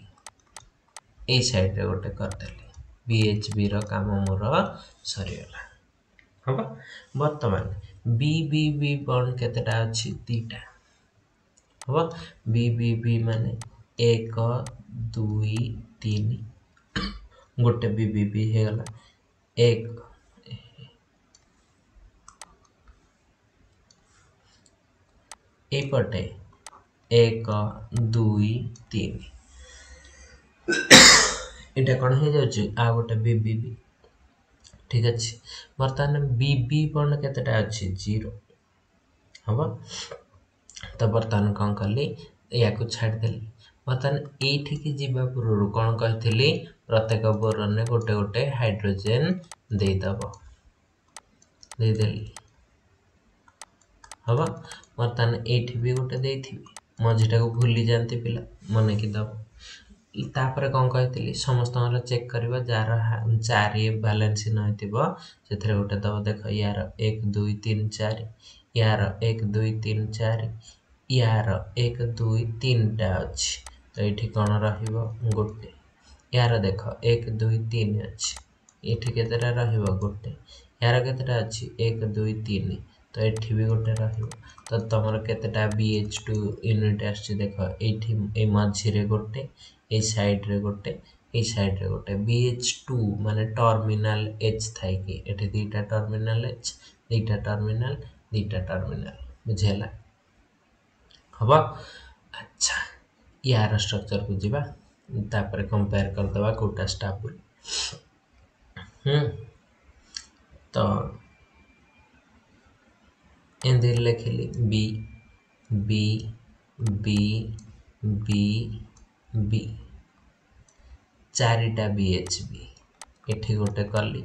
ए साइड रे गोटे करदेली BHB रो काम मोर सरीगला हम वर्तमान BBB बॉन्ड केतेटा अच्छी तीटा हम BBB माने 1 2 3 गोटे BBB हे गला एक एपटे 1 2 3 इटा कौन हो जाउची आ गोटे BBB ठीक अच्छे बर्तमान BB बॉन्ड केतेटा अच्छी 0 हम तो बर्तमान कौन कली या को छाड़ देली बर्तमान एठी की जीवा पूर्व कौन कहथिली प्रत्येक बोरन ने गोटे गोटे हाइड्रोजन दे दबो दे देली हम बर्तमान एठी भी गोटे देथिबी मझीटा को भूली जानते पिला मन की दब तापर कौन कहथिली समस्त चेक करबा जार 4 बैलेंस न होतिबो सेथरे गोटे दब देख यार 1 2 3 4 यार 1 2 3 4 यार 1 2 3 टा अछि तो एठी कौन रहिबो गोटे यार देख 1 2 3 अछि एठी केतेटा रहिबो गोटे यार केतेटा अछि 1 2 3 तो एठी भी गोटे रहिबो तो तमर केतेटा BH2 यूनिट आछि देख एठी ए मझी रे गोटे ए साइड रे गोटे ए साइड रे गोटे BH2 माने टर्मिनल H थाई कि एठी दीटा टर्मिनल H दीटा टर्मिनल बुझेला हबा अच्छा यार स्ट्रक्चर को जीवा तापर कंपेयर कर दबा कोटा स्टेबल तो एंदे लिखली बी बी बी बी बी चारिटा BHB एठी गोटे कली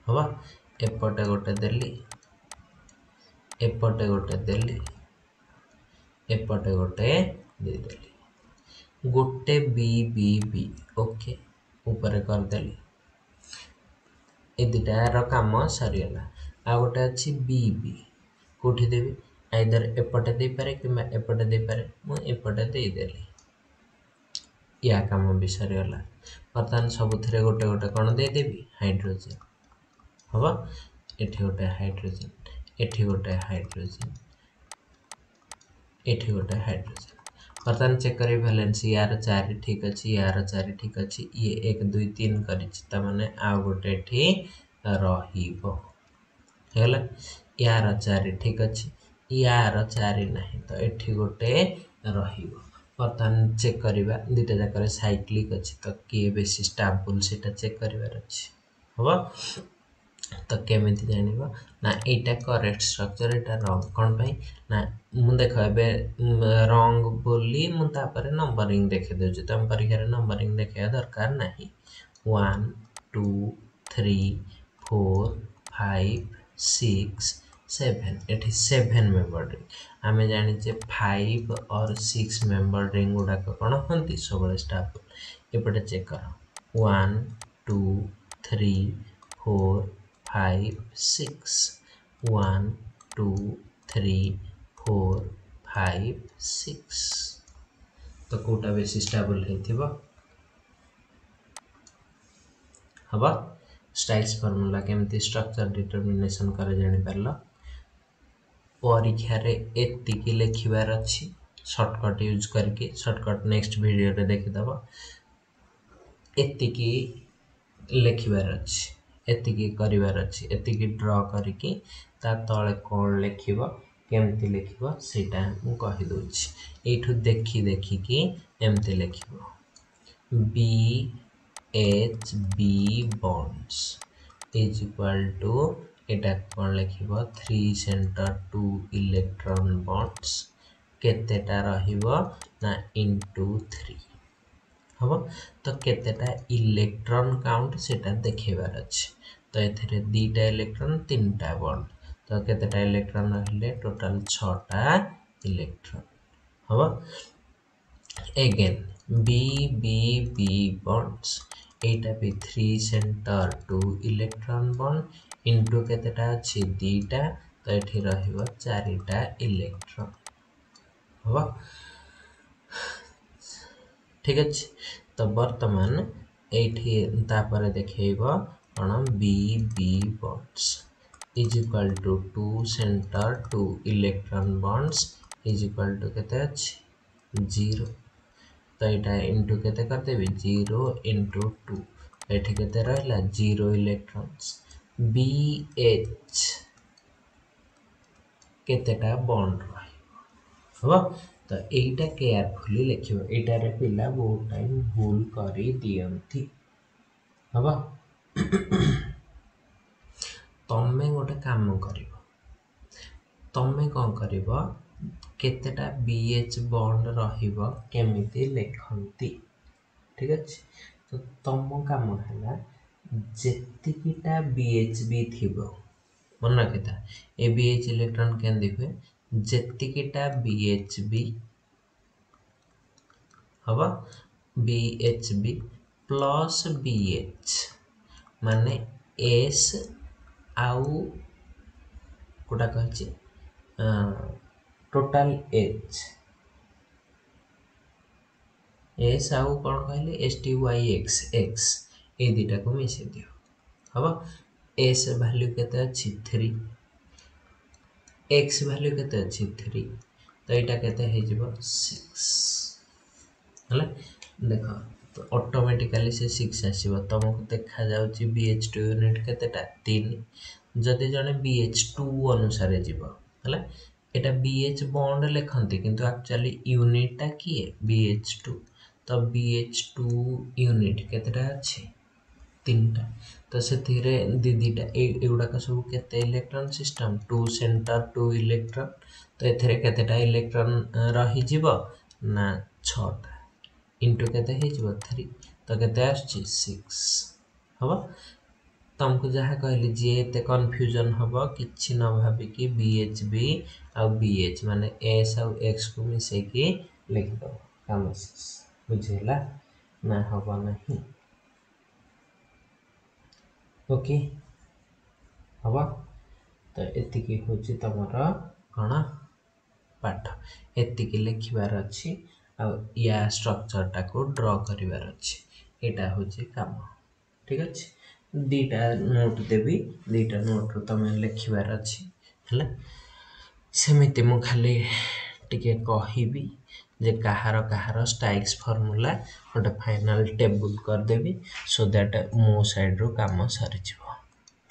हबा एपटे गोटे देली एपटे गोटे देली एपटे गोटे दे देली गोटे BBB ओके ऊपर कर देली ए दिटा रो काम सरीगला आ गोटे अछि BB कोठी देबी आइदर एपटे दे पारे किबा एपटे दे पारे मु एपटे दे देली या काम भी सरीगला बर्तमान सबुथरे गोटे गोटे कोन दे देबी हाइड्रोजन हबा एठी गोटे हाइड्रोजन एठी गोटे हाइड्रोजन एठी गोटे हाइड्रोजन बर्तमान चेक करी वैलेंस यार 4 ठीक अछि यार 4 ठीक अछि ये 1 2 3 करिछि त माने आ गोटे एठी रहिबो हेला यार 4 ठीक अछि यार 4 नाही तो एठी गोटे रहिबो बर्तमान चेक करिबा दीटा जाकर साइक्लिक अछि तो के बेसी स्टेबल सेटा चेक करिवार अछि हवा तो केमिति जानिबा ना एटा करेक्ट स्ट्रक्चर एटा रॉन्ग कोन भाई ना मु देख एबे रॉन्ग बोली मु तापर नंबरिंग देखे देउ तम परीक्षा रे नंबरिंग देखे दरकार नाही 1 2 3 4 5 6 7 एठी 7 मेंबर रिंग आमे जानि जे 5 और 6 मेंबर रिंग गुडा कोन हंती सबले स्टाफ एपटे चेक कर 1 2 3 4 5 6 1 2 3 4 5 6 तो कोटा बेसी स्टेबल हेथिबो हबा स्टाइल्स फार्मूला केमती स्ट्रक्चर डिटरमिनेशन करे जानि परला परीक्षा रे एतिकी लिखिबार अछि शॉर्टकट यूज करके शॉर्टकट नेक्स्ट वीडियो रे देखि दबा एतिकी लिखिबार अछि एतिकी करिवार अछि एतिकी ड्रा करिकी ता तळे कोन लिखिबो केमती लिखिबो सेटा मु कहि दोछि एठु देखि देखि कि एमती लिखिबो B H B bonds is equal to एटा कोन लिखिबो 3 सेंटर 2 इलेक्ट्रॉन bonds केतेटा रहिबो ना into 3 हबो तो केतेटा इलेक्ट्रॉन काउंट सेटा देखेबार अछि तो एथरे दीटा इलेक्ट्रॉन तीनटा बॉन्ड तो केतेटा इलेक्ट्रॉन रहले टोटल 6 टा इलेक्ट्रॉन हबो अगेन बी bonds एटा भी 3 सेंटर 2 इलेक्ट्रॉन बॉन्ड इनटू केतेटा अछि दीटा तो एठी रहिबो 4टा इलेक्ट्रॉन हबो ठीक अछि तो वर्तमान एठी तापर देखैबो कोन B bonds is equal to 2 center 2 electron bonds is equal to केते अछि 0 तो एटा इनटू केते कर देबी 0 into 2 एठी केते रहला 0 इलेक्ट्रॉन्स बी एच केतेटा बॉन्ड हो तो एटा केयरफुली लिखिबो एटा रे पिला बहुत टाइम भूल करी दियंती हबा तमे गोटे काम करिवो तमे कोन करिवो केतेटा बीएच बॉन्ड रहिबो केमिति लेखंती ठीक अछि तो तम काम हला जेतिकिटा बीएचबी थिबो मन रखिता ए बीएच इलेक्ट्रॉन केन दिखे जेतिकिटा बीएचबी हवा बीएचबी प्लस बीएच माने एस आउ कोटा कहछि टोटल एस आउ कोन कहले STYX x ए दिटा को मिसे दियो हबा एस वैल्यू केते अछि 3 x वैल्यू केते अछि 3 तो एटा केते हे जिवो 6 हला देखो तो ऑटोमेटिकली से 6 आसीबो तमको देखा जाउची BH2 यूनिट केतेटा 3 जदि जने BH2 अनुसार जीवो हला एटा BH बॉन्ड लेखंती किंतु एक्चुअली यूनिट ता की है BH2 तो BH2 यूनिट केतेटा अछि 3टा तो से धीरे दीदीटा एगुडा का सब केते इलेक्ट्रॉन सिस्टम 2 सेंटर 2 इलेक्ट्रॉन तो एथरे केतेटा इलेक्ट्रॉन रही जीवो ना 6टा इनटू केते हे जीवो 3 तो केते आछि 6 हबो तुमको जहाँ कहली जे एते कंफ्यूजन हबो किछि न भाबी कि बीएचबी आ बीएच माने एस आ एक्स को मिसे कि लिख दो काम बुझेला ना हबो नहीं ओके हबो तो एतिकी होची तमरा कोन पाठ एतिकी लिखिबार अछि आ या स्ट्रक्चर टा को ड्रा करिवार अछि एटा होची काम ठीक अछि दीटा नोट देबी दीटा नोट तमे लिखिबार अछि हला सेमिति मु खाली टिके कहिबी जे कहार स्टाइल्स फार्मूला गोटे फाइनल टेबल कर देबी सो दैट मो साइड रो काम सरी जिवो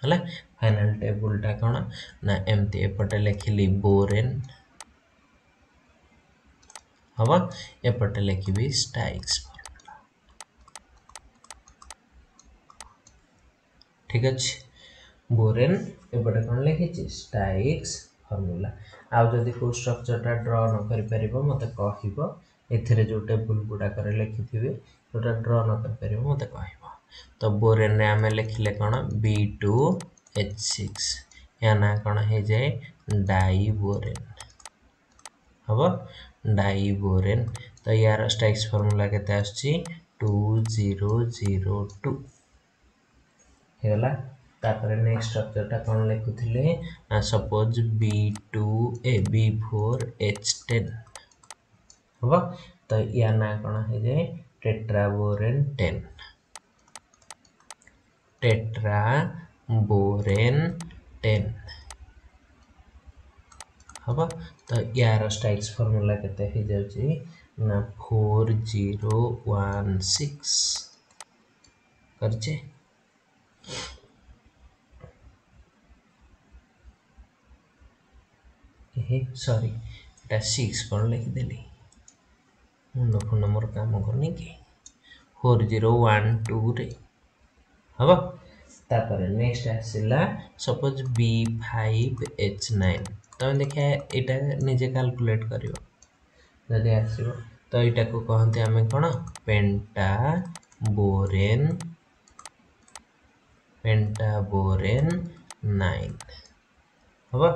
हला फाइनल टेबल टा कोन ना एमती एपटे लिखिली बोरेन हवा एपटे लिखिबी स्टाइल्स फार्मूला ठीक अच्छे बोरेन एपटे कौन लिखी स्टाइक्स फॉर्मूला आउ जदि को स्ट्रक्चरटा ड्र न कर पारिबो मते कहिबो एथिरे जो टेबल गुडा करे लिखिथिबे जोटा ड्र न कर पारिबो मते कहिबो तो बोरेन रे आमे लिखिले कोन B2H6 या ना कोन हे जाय डाई बोरेन हबो डाई बोरेन तो यार स्टाइक्स फार्मूला केते आछि 2002 हेला तापर नेक्स्ट स्ट्रक्चर ता कोन लिखुथिले सपोज B4H10 हबो तो या ना कोन हे जाय टेट्राबोरेन 10 टेट्राबोरेन 10 हबो तो यार स्टाइक्स फार्मूला केते हे जाउची ना 4016 करचे हे सॉरी एटा 6 कोन लिखि देली मुंडो फुंडो मोर काम करनी की 4012 रे हबो तापर नेक्स्ट आसिला सपोज B5H9 तो देखिए एटा निजे कैलकुलेट करियो जदि आसीबो तो एटा को कहते हमें कोन पेंटाबोरेन 9 हबो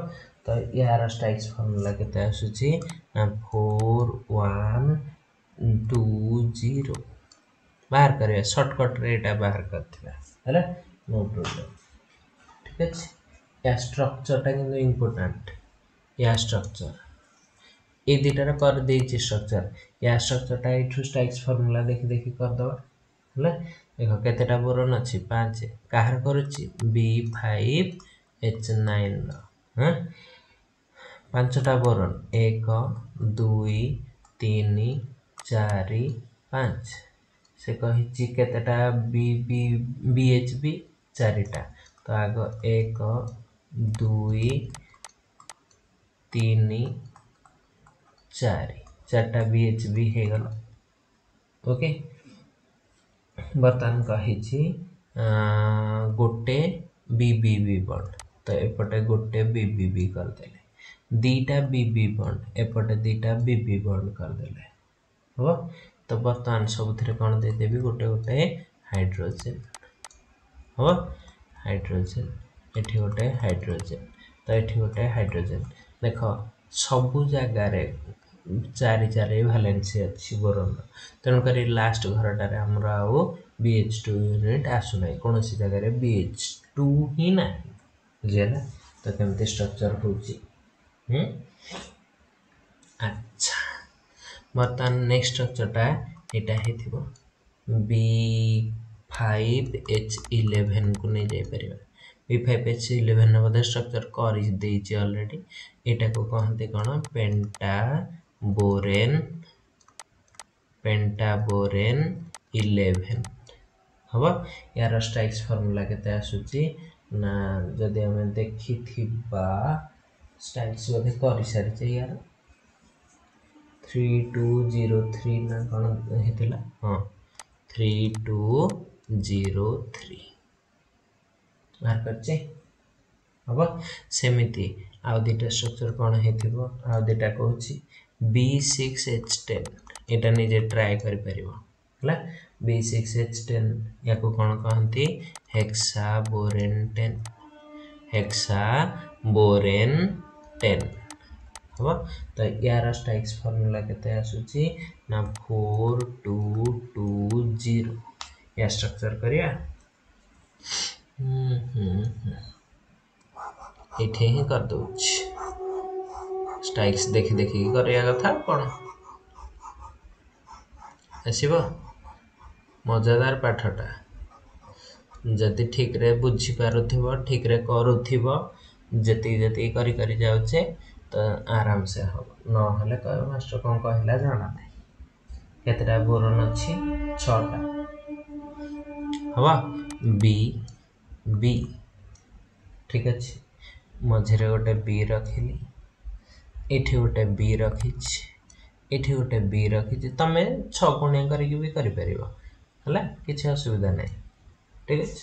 तो यार स्टाइक्स फार्मूला केते आसुची ना 4120 बाहर करिया शॉर्टकट रे एटा बाहर करथिला हैला नो प्रॉब्लम ठीक अछि या स्ट्रक्चर टा किंतु इंपोर्टेंट या स्ट्रक्चर ए दिटार कर देछि स्ट्रक्चर या स्ट्रक्चर टा इथु स्टाइक्स फार्मूला देखि देखि कर दवा हैला देखो केतेटा बोरन अछि 5 काहर करूछि B5H9 हां पांचटा बोरन 1 2 3 4 5 से कहिछि केतेटा BHB 4टा तो आगो 1 2 3 4 चारटा BHB हे गला ओके बर्तन कहिछि गोटे BBB बॉन्ड तो एपटे गोटे BBB कर देले दीटा BB बॉन्ड एपटे दीटा BB बॉन्ड कर देले हो तो बर्तन सबुथिरे कोन दे देबी गोटे गोटे हाइड्रोजन हो हाइड्रोजन एठी गोटे हाइड्रोजन तो एठी गोटे हाइड्रोजन देखो सबु जगह रे चारि चारि वैलेंसी अछि बोरन तन करी लास्ट घरटा रे हमरा आउ BH2 यूनिट आसु नै कोनोसी जगह रे BH2 ही ना जेला तो केमते स्ट्रक्चर होची अच्छा बर्तन नेक्स्ट स्ट्रक्चर टा एटा हेथिबो B5H11 को नै जाय परिबा B5H11 ने बदे स्ट्रक्चर कर देछि ऑलरेडी एटा को कहते कोन पेंटाबोरेन 11 हबो यार स्ट्राइक्स फार्मूला केते आसुची ना जदि हम देखि थिबा स्ट्राइक्स बदे करि सारि छै यार 3203 ना कोन हेतिला हां 3203 मार करचे हबो सेमिति आउ दिटा स्ट्रक्चर कोन हेतिबो आउ दिटा कहूची B6H10 एटा निजे ट्राई करि परिबो हला B6H10 याको कोन कहंती हेक्साबोरेन 10 हबो तो यार स्ट्राइक्स फार्मूला केते आसुची ना 4220 या स्ट्रक्चर करिया एठे ही कर दोछ स्ट्राइक्स देखि देखि करिया कथा कोन आसीबो मजादार पाठटा जति ठीक रे बुझी पारुथिबो ठीक रे करूथिबो जति जति करी करी जाउचे तो आराम से हो न हले कह मास्टर कोन कहला जाना नै केतरा बोरन अछि 6टा हवा B ठीक अछि मझरे गोटे B रखिली एठी गोटे B रखिछि एठी गोटे B रखिछि तमे 6 गुणिया करी भी करि परिबो हला किछ असुविधा नै ठीक अछि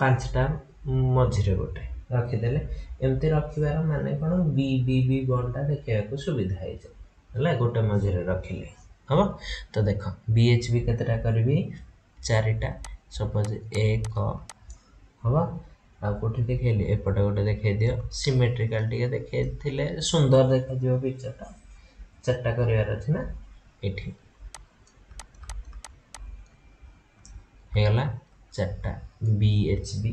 पांचटा मझिरे गोटे रखिदेले एमती रखिबार माने कौन बी बी बी बॉन्डटा देखा सुविधा है गोटे मझिरे रखिले हम तो देख बीएचबी केतेटा करी चारिटा सपोज एक हम आ कोठी देखैली एपटे गोटे देखै दियो सिमेट्रिकल टिके देखैथिले सुंदर देखा जिवो पिक्चरटा चारटा करिवार अछि ना एठी हेगला चारटा बीएचबी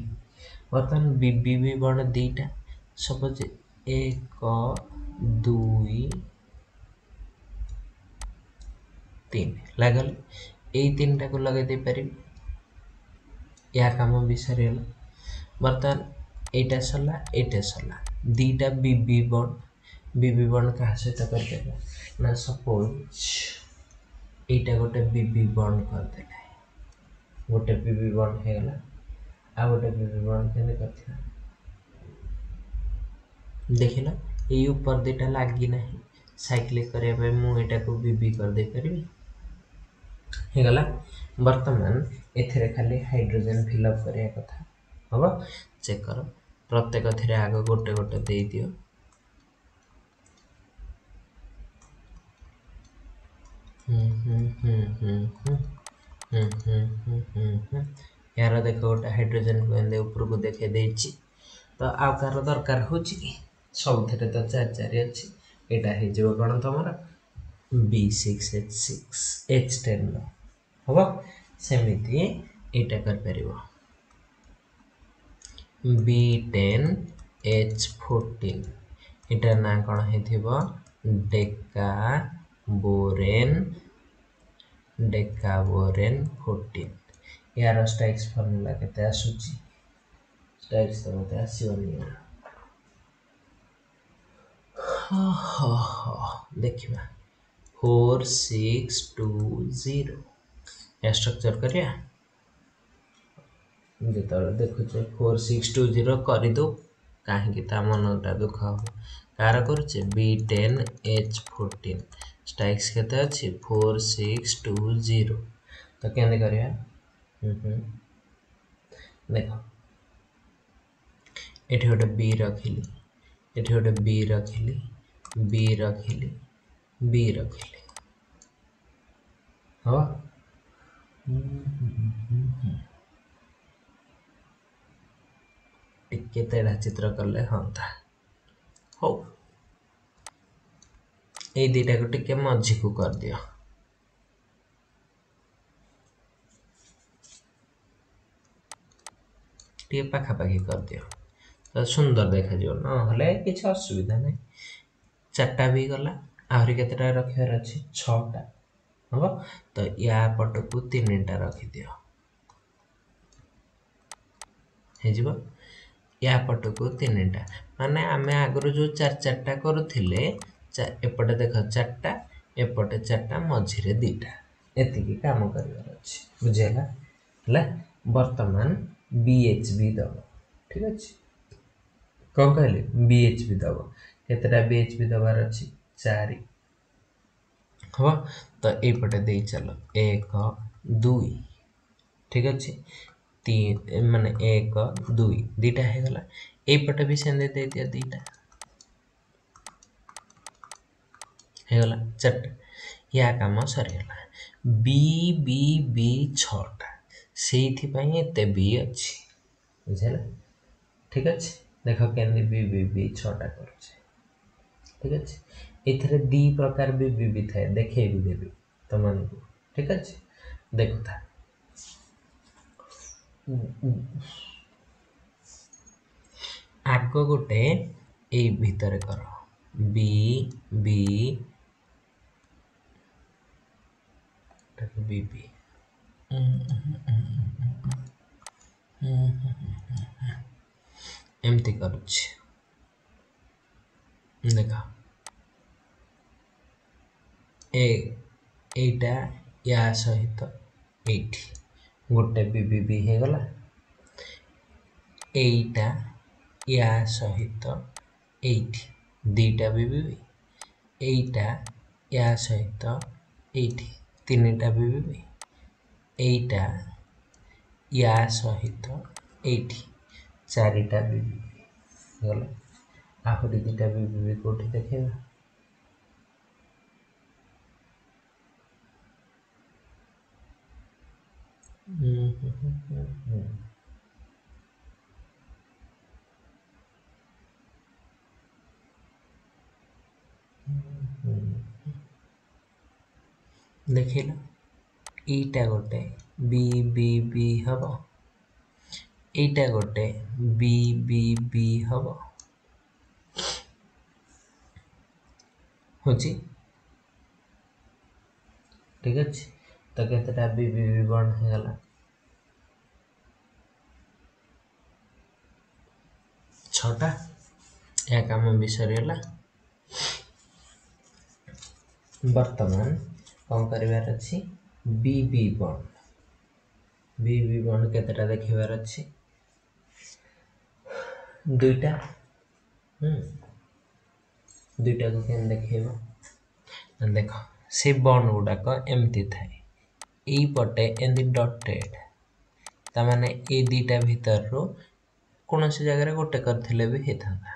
बर्तमान बीबीबी बॉन्ड दीटा सपोज एक दुई तीन लागल यही तीन टाक लगे दे पारि या काम भी सरीगला बर्तमान एटा सरला दीटा बीबी बॉन्ड क्या सहित कर ना सपोज एटा गोटे बीबी बॉन्ड करदे गोटे बीबी बॉन्ड हेगला आ गोटे बीबी बॉन्ड केने करथिला देखिल ये ऊपर दीटा लगी ना साइक्लिक करने मुझे यहाँ को बीबी कर दे पारि हेगला वर्तमान एथिरे खाली हाइड्रोजन फिलअप करिया कथा हम चेक कर प्रत्येक थी आग गोटे गोटे दे दियो यार देख गोटे हाइड्रोजन को एंदे ऊपर को देखे देछि तो आउ कार दरकार हो सब थे तो चार चार अच्छी यहाँ हो कौन तुम B6H10 हम सेमती यहाँ कर B10H14 इटार ना कौन हो डेकाबोरेन 14 यार स्टाइक्स फॉर्मूला केते आसुची स्टाइक्स तो मते आसीबनी देखिबा 4620 या स्ट्रक्चर करिया जो देखुचे 4620 कर दो कहीं मनटा दुख हम कार करुचे B10H14 स्टाइक्स केते अच्छी 4620 तो केंदे करिया देख एठी गोटे बी रखिली एठी गोटे बी रखिली बी रखिली बी रखिली हाँ टिके तेढ़ा चित्र कले हाँ था हो ये दीटा को टिके मझी को कर दियो टिके पाखापाखि कर दियो तो सुंदर देखा जो ना किसी असुविधा नहीं चार्टा भी गला आहरी केतेटा रखिबार अछि 6टा हम तो या पट को 3टा रखि दियो हे जिवो या पट को 3टा माने आमे आगरो जो चार चारटा करूथिले एपटे देख चारटा एपटे चारटा मझिरे दीटा एतिकी काम करिवार अछि बुझेला हला वर्तमान बीएचबी दब ठीक अछि कौन कहले बीएचबी दब केतेटा बीएचबी दबार अछि 4 हम तो एपटे दे चलो 1 2 ठीक अच्छे 3 माने 1 2 दीटा है गला एपटे भी सेंदे दे दिया दीटा है गला चारटा या काम सरीगला बी बी बी 6टा सेइथि पई एते बी अछि बुझला ठीक अच्छे देख केंदे बी बी बी 6टा करछे ठीक अच्छे एथरे दी प्रकार भी थाए देखे भी देबी तुमन को ठीक अच्छे देखो था आग गोटे ए भीतर कर बी बी बी बी एमती करुच्छे देखा एटा या सहित एठी गोटे बीबी हे गला एटा या सहित एठी दीटा बीबी एटा या सहित एठी 3टा बीबी एटा या सहित एठी चारिटा बीबीबी गला आहुरी दिटा बीबीबी कोठी देखिबा देखिला एटा गोटे बी बी बी हबो एटा गोटे बी बी बी हबो होची ठीक अछि तो केतेटा बी बी बी बॉन्ड हे गला 6टा या काम विसरियला वर्तमान कौन करिवार अछि बी बी बॉन्ड केतेटा देखिवार अछि दुईटा दुईटा को केन देखिबा देखो से बॉन्ड गुडा को एमती थाए एई पटे एंदी डॉटेड ता माने ए दीटा भीतर रो कोनोसी जगह रे गोटे करथिले भी हेथांदा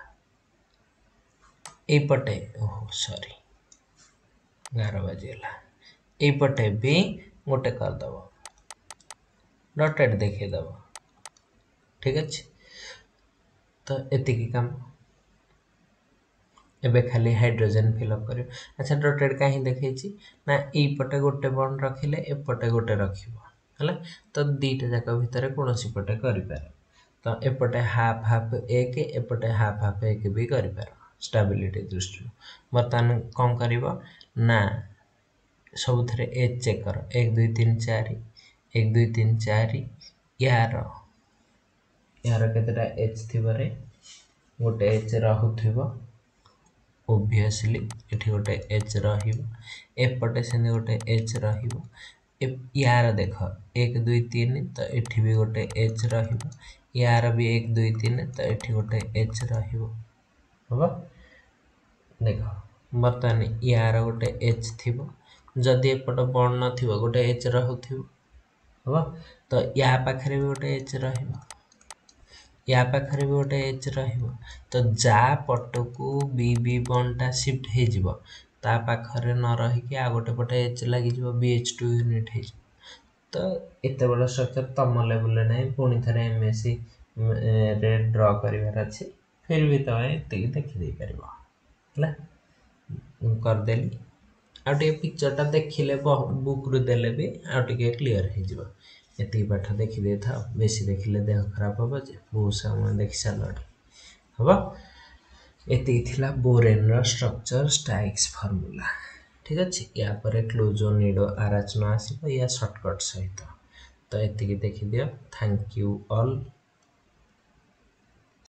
एई पटे ओहो सॉरी 11 बजेला एई पटे भी गोटे कर दबो डॉटेड देखि दबो ठीक अछि तो एति की काम एबे खाली हाइड्रोजन फिल अप करियो अच्छा डॉटेड काहे देखै छी ना एई पटे गोटे बॉन्ड रखिले ए पटे गोटे रखिबो हला तो दीटा जाका भीतर कोनोसी पटे करि पारे तो ए पटे हाफ हाफ एक ए पटे हाफ हाफ एक भी करि पारे स्टेबिलिटी दृष्टि बर्तमान कोन करिवो ना सब थरे एच चेक करो 1 2 3 4 1 2 3 4 यार केतेटा एच थिबरे गोटे एच रहउथिबो ऑब्वियसली एठी गोटे एच रहिबो एपटे सेने गोटे एच रहिबो यार देखो 1 2 3 तो एठी भी गोटे एच रहिबो यार भी 1 2 3 तो एठी गोटे एच रहिबो हबो देखो बर्तमान यार गोटे एच थिबो जदि एपट बॉन्ड नथिबो गोटे एच रहउथिबो हबो तो या पाखरे भी गोटे एच रहिबो या पाखरे भी गोटे एच रहिबो तो जा पटको बी बी बॉन्डटा शिफ्ट हे जिवो ता पाखरे न रही कि आ गोटे पटे एच लागि जिवो BH2 यूनिट हे तो एते बड़ा स्ट्रक्चर तम लेवल नै पुनी थरे एमएससी रे ड्रा करिवार अछि फिर भी तो एते देखि दे परबो हला कर देली आटे पिक्चरटा देखिले बुक रु देले भी आटे क्लियर हे जिवो एति पाठ देखि दे था बेसी देखिले देह खराब होबो जे बहुत समय देखि सालडी हबो एति थिला बोरेन रो स्ट्रक्चर स्टाइक्स फार्मूला ठीक अछि या पर क्लोजो निडो आरचना आसीबो या शॉर्टकट सहित तो एति देखि दियो थैंक यू ऑल।